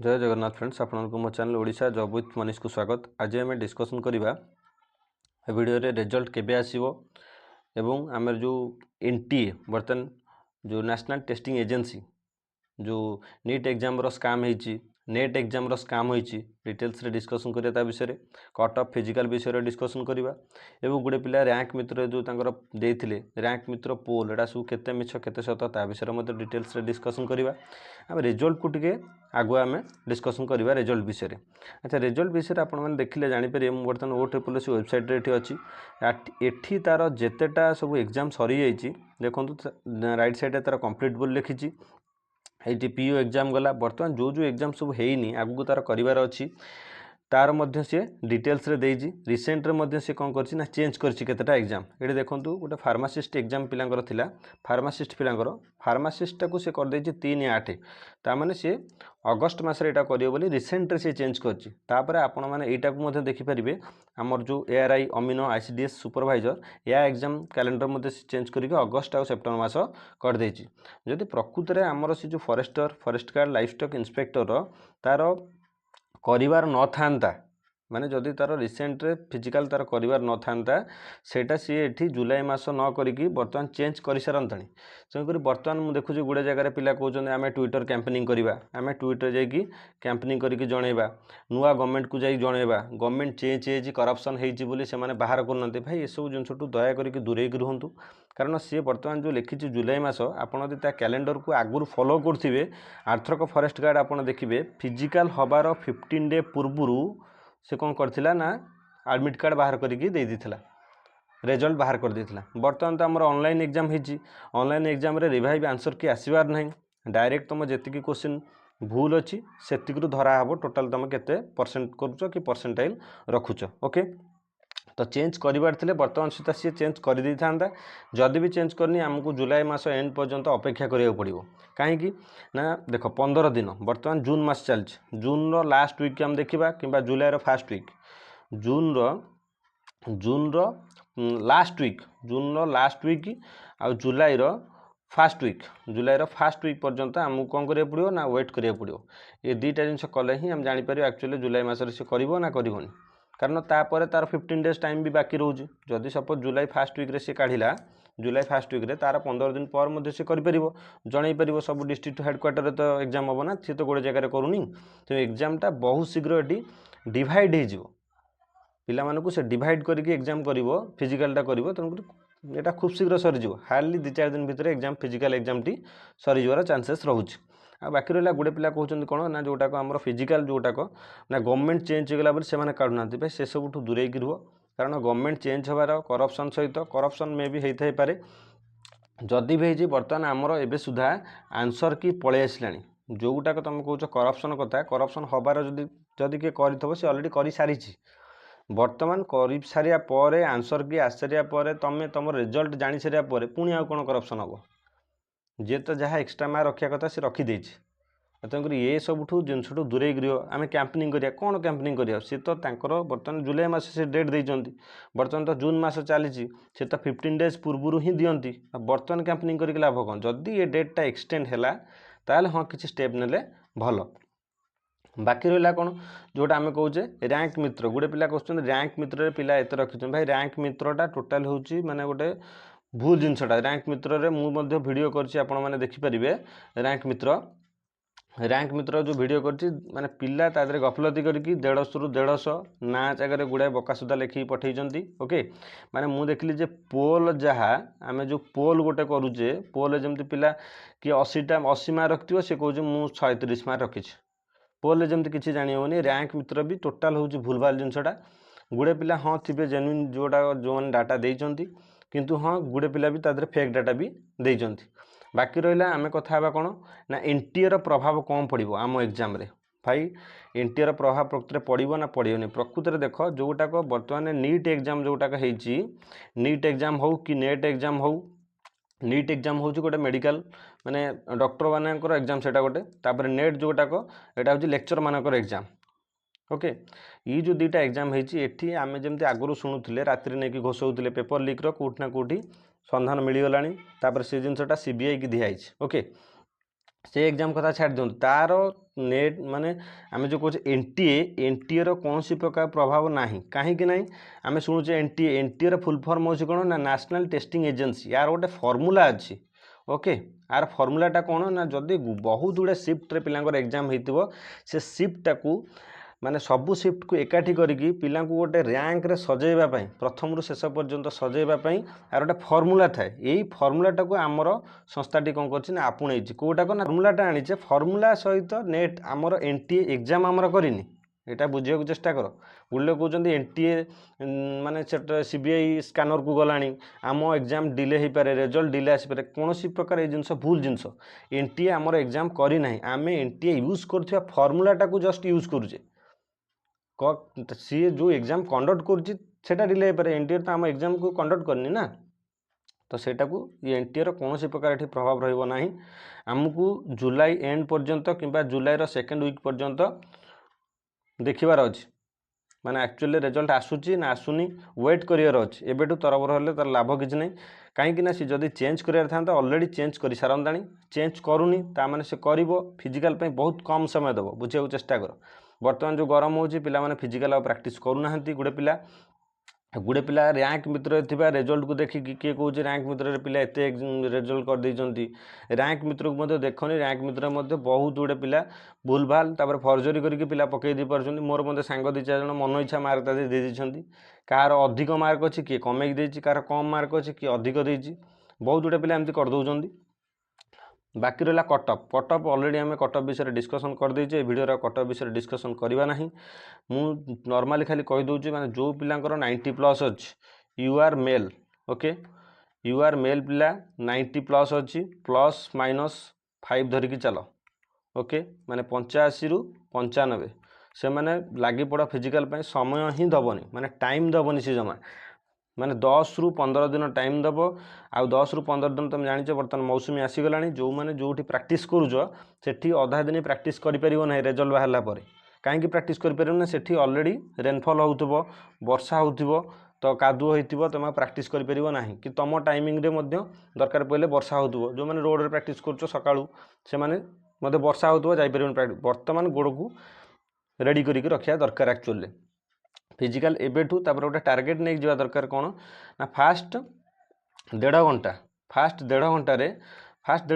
जय जगन्नाथ फ्रेंड्स आपको मो channel Odisha job with Manish को स्वागत। आज आम डिस्कसन करवा वीडियो रे रिजल्ट केबे आसीबो एवं आमर जो एनटीए बर्तन जो नेशनल टेस्टिंग एजेंसी जो नीट एग्जाम रो स्काम होईची नेट एग्जाम रो स्काम होईची डिटेल्स रे डिस्कसन करिया ता विषय रे कट ऑफ फिजिकल विषय रे डिस्कसन करिवा एवं गुडे पिला रैंक मित्र जो तांकर देथिले रैंक मित्र पोल एटा सब केते मिछ केते सत ता विषय रे मते डिटेल्स रे डिस्कसन करिवा हम रिजल्ट को टिके आगु आम डिस्कसन करिवा रिजल्ट विषय रे। अच्छा रिजल्ट विषय रे आपण माने देखिले जानि परिबे मु बर्तन OAAS वेबसाइट रे एठी अछि एठी तार जेतेटा सब एग्जाम सरी जाइछि देखंतु राइट साइड रे तार कंप्लीट बोल लिखिछि ये पीओ एग्जाम गला बर्तमान जो जो एग्जाम सब है आगु तार करार अच्छी तार मध्य सी डिटेल्स रे देइछि रिसेंट रे मध्य सी कौन करछि ना चेंज करछि केतेटा एग्जाम ये देखंतु गोटे फार्मासिस्ट एग्जाम पिलांकर थिला फार्मासिस्ट पिलांकर फार्मासिस्ट को से कर देइछि 3/8 ता माने से अगस्त मास रे एटा करियो बोली रिसेंट रे से चेंज करछि तापर आपण माने एटा को मध्य देखि परिबे हमर जो एआरआई अमीनो आईसीडीएस सुपरवाइजर या एग्जाम कैलेंडर मध्य चेंज करके अगस्त और सेप्टेम्बर मास कर देइछि जदि प्रकृत रे हमर से जो forester forest guard livestock inspector तार करिवार न थांता माने जदि तार रिसेंट रे फिजिकल तार करिवार न थांता सेटा सी एठी जुलाई मास न करिकी बर्तमान चेंज करि सारंतणी तेणुकर बर्तमान मु देखुछि गुडे जगह पिला कहउछन आमे ट्विटर कैंपेनिंग करिवा आमे ट्विटर जाइकी कैंपेनिंग करिकी जणेबा नुआ गवर्नमेंट को जाई जणेबा गवर्नमेंट चेंज हेजी करप्शन हेजी बोली से माने बाहर करनते भाई ए सब जिनसटू दया करिकी दूरे रहंतु कारण सी बर्तमान जो लिखिछि जुलाई मास आपण यदि ता कैलेंडर को आगुर फॉलो करथिबे आर्थरक फॉरेस्ट गार्ड आपण देखिबे फिजिकल हबार 15 डे पूर्वरु से कौन करथिला ना एडमिट कार्ड बाहर करिकी दे दिथिला रिजल्ट बाहर कर देथिला बर्तमान तो हमर ऑनलाइन एग्जाम हेची ऑनलाइन एग्जाम रे रिवाइव आंसर की आसीबार नहीं डायरेक्ट तुम जेतिकी क्वेश्चन भूल अच्छी सेतिकरू धरा हबो टोटल तुम केते परसेंट करूछ कि परसेंटाइल रखुछ ओके तो चेंज करिवार थिले बर्तमान सुता सी चेंज कर दी थांदा जदि भी चेंज करनी हमको जुलाई मास एंड पर्यंत अपेक्षा करिया पड़िबो काहेकि ना देखो 15 दिन बर्तमान जून मास चल जून रो लास्ट वीक हम देखिबा किबा जुलाई रो फर्स्ट वीक जून रो लास्ट वीक आ जुलाई रो फर्स्ट वीक पर्यंत आमको कौन करिया पड़िबो ना वेट करिया पड़िबो ये दुईटा जिनस कले ही हम जानि परिबो एक्चुअली जुलाई मास रे से करिवो ना करिवोनी कारण तापर तार 15 डेज टाइम भी बाकी रोज जदि सपोज जुलाई फर्स्ट वीक रे से काढ़िला जुलाई फर्स्ट वीक रे तार 15 दिन पर मध्य से करि परिबो जणै परिबो सब डिस्ट्रिक्ट हेडक्वार्टर रे तो एग्जाम होबो ना से तो गोटे जगह रे करूनी तो एग्जाम टा बहुत शीघ्र एटी डिवाइड हे जिवो पिला मानकु से डिवाइड करके एग्जाम करिवो फिजिकल टा करिवो तन एटा खूब शीघ्र सरी जिवो हार्डली 2-4 दिन भितर एग्जाम फिजिकल एग्जाम टी सरी जवार चांसेस रहउछ आ बाकी रहा गोटे पिला कहते कौन ना जोटाक आम फिजिकाल जोटाक ना गवर्नमेंट चेंज होगा बोली से काढ़ुना भाई से सब दूरे रुह कारण गवर्नमेंट चेंज होवार करप्शन सहित करप्शन मे भी होता है पारे जदि भी होती बर्तमान आमर एबे सुधा आंसर की पलि आसला जोटाक तुम कौच करप्शन कथा करप्शन हबार जदि किए कर सी अलरेडी कर सारी बर्तमान कर सारिया पर आंसर की आस सारिया पर तुम तुम रिजल्ट जानी सारिया पर पुणी आउ कौन करप्शन हम जे तो जहाँ एक्सट्रा मार्क रखा कथा से रखीदे तेणुक ये सबुठ जिनसठू दूरे रह आम कैंपेनिंग करिया कौन कैंपेनिंग करिया सी तो बर्तमान जुलाई मास से डेट देइचंती बर्तमान तो जून मास चली से तो 15 डेज पूर्व ही दियंती बर्तमान कैंपेनिंग करके लाभ कौन जदि ये डेटा एक्सटेंड है ताल हाँ किसी स्टेप नेले भल बाकी रहा कौन जोटा आम कहे रैंक मित्र गोटे पिला क्वेश्चन रैंक मित्र पिला एत रखी भाई रैंक मित्रटा टोटाल हूँ माने गोटे भूल जिनसटा रैंक मित्र रे मुझे वीडियो करछि आपण माने देखि परिबे रैंक मित्र जो वीडियो करछि माने पिला तादरे गफलती करके 150 रु 150 ना जगह गुड़ाए बकासुदा लिखि पठेइचंती ओके माने मु देखली जे पोल जहाँ आमे जो पोल गोटे करूचे पोल जमती पिला कि 80 मार्क रखियो से कहूँ मु 130 मार्क रखिछि पोल जमती किछि जानि होनी रैंक मित्र भी टोटाल होउछि भूलभाल जिनसटा गुड़े पिला हाँ थिबे जेन्युइन जोटा जो माने डाटा देइचंती किंतु हाँ गुड़े पिला भी तादरे फेक डाटा भी देइचंती बाकी रहा आम कथा कौन ना एनटीए प्रभाव कौन पड़ो आम एग्जाम रे भाई एनटीए प्रभाव प्रकृत पड़ो ना पड़ोनी प्रकृत में देख जोटाक बर्तमान नीट एग्जाम जोटाक होती नीट एग्जाम हो कि नेट एग्जाम हो नीट एग्जाम हूँ गोटे मेडिकल माने डॉक्टर मानकर एग्जाम से गोटे तापर नेट जोटाक यहाँ हूँ लेक्चर मानकर एग्जाम ओके ये जो दुईटा एग्जाम होती आम जमी आगुरी शुणुले राति नहीं घोषौले पेपर लिक्र कौटना कौटी सन्धान मिलगला से जिनसा सीबीआई की दिखाई ओके से एग्जाम कथा छाड़ दिखाँ तार नेट माने आम जो कहे एनटीए कौन प्रकार प्रभाव ना कहीं ना आम शुणुचे एनटीए फुल फॉर्म हो कौन ना नेशनल टेस्टिंग एजेंसी यार गोटे फॉर्मूला अच्छी ओके यार फॉर्मूलाटा कौन ना जदि बहुत गुड़े शिफ्ट पिलांकर एग्जाम होइतिबो से शिफ्टा को माने सबू शिफ्ट को एकाठी करिकी पिलांकु गोटे रैंक रे सजेइबा पई प्रथम रु शेष पर्यंत सजेइबा पई यार गोटे फॉर्मूला थाए एई फॉर्मूलाटा को आमर संस्थाटी कौन करछि ना आपणेछि कोटा को ना फॉर्मूलाटा आनिछे फॉर्मूला सहित नेट आमर एनटीए एग्जाम आमर करिनी एटा बुझिया चेष्टा कर गुले कहते एनटीए माने सीबीआई स्कानर को गलानी आम एग्जाम डिले हो पारे रिजल्ट डिले आसपे कौन प्रकार ये जिनस भूल जिनस एनटीए आमर एग्जाम करना आम एनटीए यूज कर फॉर्मूलाटा को जस्ट यूज करुचे सी जो एग्जाम कंडक्ट कर डिले हो पारे एनटीए तो आम एग्जाम को कंडक्ट करनी ना तो सेटा को ये एनटीए कौन प्रकार ये प्रभाव रहिबो नाही आमको जुलाई एंड पर्यंत किंबा जुलाई सेकेंड वीक पर्यंत देखिबार अछि माने एक्चुअली रिजल्ट आसुची ना आसुनी वेट करियर अछि एबेटू तरबर हेले तार लाभ किछि नै कहीं ना सी जदि चेंज करियर था ऑलरेडी चेंज कर सारंताणी चेंज करूनी ता माने से करिवो फिजिकल पे बहुत कम समय देव बुझे चेष्टा कर बर्तमान जो गरम होची पिला माने फिजिकल प्रैक्टिस करूना गुड़े पिला रैंक मित्र थिबा रिजल्ट को देखिकी किए कौच रैंक मित्र पिला एते रिजल्ट कर देइचंती रैंक मित्र को मध्य देखनी रैंक मित्र मध्य बहुत गुड़े पिला भूल भाल तापर फर्जरी करके पिला पकई दी पारछंती मोर मध्य सांग दी चार जण मन इच्छा मार्क ता दे देइछंती कार अधिक मार्क अछि कि कमेई देइछि कार कम मार्क अछि कि अधिक देइछि बहुत गुड़े पिला एमती कर दउचंती बाकी रहा कटअप ऑलरेडी आम कटअप विषय डिस्कसन कर देइछे वीडियो कटअप विषय डिस्कसन करवा नहीं मु नॉर्मली खाली कहि दउछि माने जो पिलांकर 90 प्लस अछि you are male okay you are male पिला 90 प्लस अछि प्लस माइनस 5 धरिकी चलो ओके माने 85 रु 95 से माने लागी पड़ा फिजिकल पे समय ही दबनी माने टाइम दबनी से जमा माने 10 रु 15 दिन टाइम दब आउ 10 रु 15 दिन तुम जानिଛ बर्तमान मौसुमी आसीगलानी जो माने जोठी प्रैक्टिस करूछ सेठी अधा दिन प्रैक्टिस करि परिबो नै रिजल्ट बाहरला परे काहेकि प्रैक्टिस करि परिबो नै सेठी ऑलरेडी रेनफॉल होउथबो वर्षा होउथबो तो कादुओ होइथिबो तुम प्रैक्टिस करि परिबो नाही कि तुम टाइमिंग रे मध्य दरकार पहिले वर्षा होउथबो जो माने रोड रे प्रैक्टिस करूछ सकाळू से माने मते वर्षा होउथबो जाई परिबो प्रैक्टिस वर्तमान गोड़ को रेडी करिक रखिया दरकार एक्चुअली फिजिकल एबेठू तापर गोटे टार्गेट नहीं जावा दरकार कौन ना फास्ट 1.5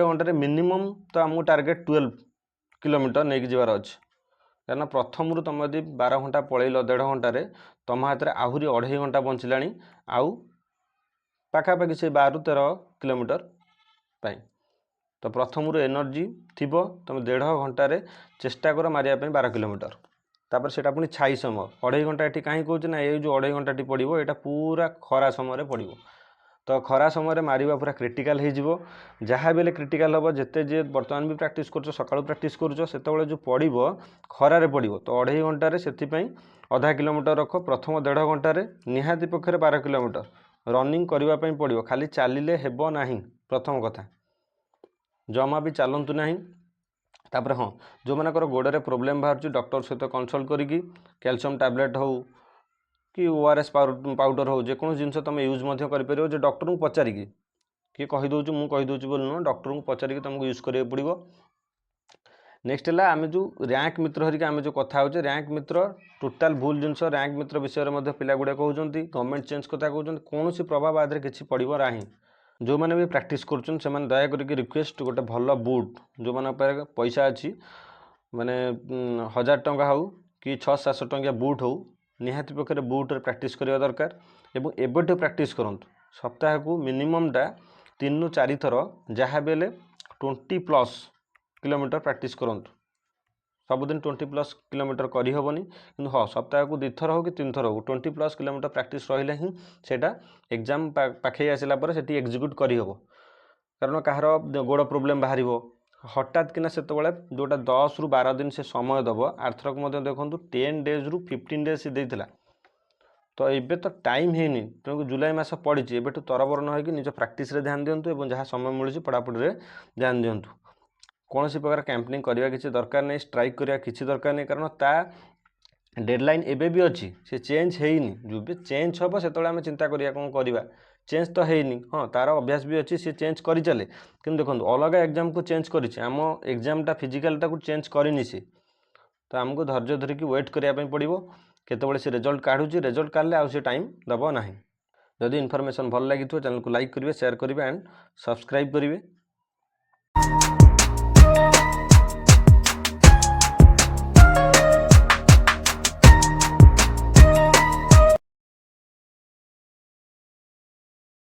घंटा मिनिमम तो आमको टार्गेट 12 किलोमीटर नहीं जावार अच्छे कारण प्रथम तुम यदि 12 घंटा पलैल 1.5 घंटे तुम हाथ में आहरी 2.5 घंटा बंचला आउ पाखापाखि से 12 ରୁ 13 किलोमीटर पाई तो प्रथम एनर्जी थी तुम 1.5 घंटे चेष्टा कर मारिया 12 किलोमीटर तापर सेटा पुनी छाई समय 2.5 घंटा ये कहीं कौच ना ये जो 2.5 घंटा पड़ो यहाँ पूरा खरा समय पड़ो तो खरा समय मारिबा पूरा क्रिटिकल हो जहाँ भी क्रिटिकल हम जिते जे बर्तमान भी प्रैक्टिस कर सका प्रैक्टिस कर जो पड़ो खरारे पड़ो तो 2.5 घंटे से आधा किलोमीटर रख प्रथम 1.5 घंटे निहाती पक्षे 12 किलोमीटर रनिंग करने पड़ो खाली चलिले हेब नहीं प्रथम कथा जमा भी चलतु नहीं तापर हाँ जो मानकर गोड़े प्रोब्लेम बाहर डॉक्टर सहित कंसल्ट करी कैल्शियम टैबलेट हो कि ओआरएस पाउडर हो जेको जिनस तुम यूज कर जो डॉक्टर को पचारिकी किए कहीदे मुझे कहीदे बोली नुह डॉक्टर को पचारिकी तुमको यूज करा पड़ो नेक्स्ट है आम जो रैंक मित्र हरिका आम जो कथा हो रैंक मित्र टोटाल भूल जिनस रैंक मित्र विषय में पिला गुड़ा कहते गवर्नमेंट चेंज कथा कहते कौन प्रभाव आदि किसी पड़ो ना जो मैंने भी प्रैक्टिस कर दया करके रिक्वेस्ट गोटे भल बुट जो मान पैसा अच्छी माने 1000 टंका हो कि 600-700 टंकिया बुट हो निहाती पक्षे बुट्रे प्रैक्टिस करवा दरकार एवं एबेठू प्रैक्टिस करूँ सप्ताह को मिनिममटा 3 ରୁ 4 थर जहाँ बेले 20+ किलोमीटर प्रैक्टिस करूँ सबुदिन 20+ किलोमीटर करहबनी कि हाँ सप्ताह को 2 थर हो कि 3 थर हो 20+ किलोमीटर प्रैक्टिस रही ही सेटा एग्जाम पाखे आसला से एक्जिक्यूट करहब कारण कहार गोड़ प्रोब्लेम बाहर हठात किना से जोटा 10 ରୁ 12 दिन से समय दब आरथरक देखो 10 days ରୁ 15 days देता तो ये तो टाइम है तेणु जुलाई मास पड़ी एबेठू तरबर न हो निज प्रैक्टिस ध्यान दिंतु और जहाँ समय मिलूँ पढ़ापढ़ी ध्यान दिंतु कौन प्रकार कैंपेनिंग करवा किसी दरकार नहीं स्ट्राइक करवा किसी दरकार नहीं कारण ता डेडलाइन एबे भी अच्छी से चेंज है जो भी चेंज हम से चिंता करिया कौन करवा चेंज तो है हाँ तार अभ्यास भी अच्छी सी चेंज कर चले कि देखो अलग एग्जाम को चेंज कर एग्जामटा फिजिकालटा को चेंज करनी सी तो आमको धैर्य धरिकी वेट करने पड़ो केतबे से रिजल्ट काढ़ुची रिजल्ट काढ़ले आउ से टाइम दब ना जदि इनफॉरमेशन भल लगी चैनल को लाइक करेंगे शेयर करेंगे एंड सब्सक्राइब करेंगे।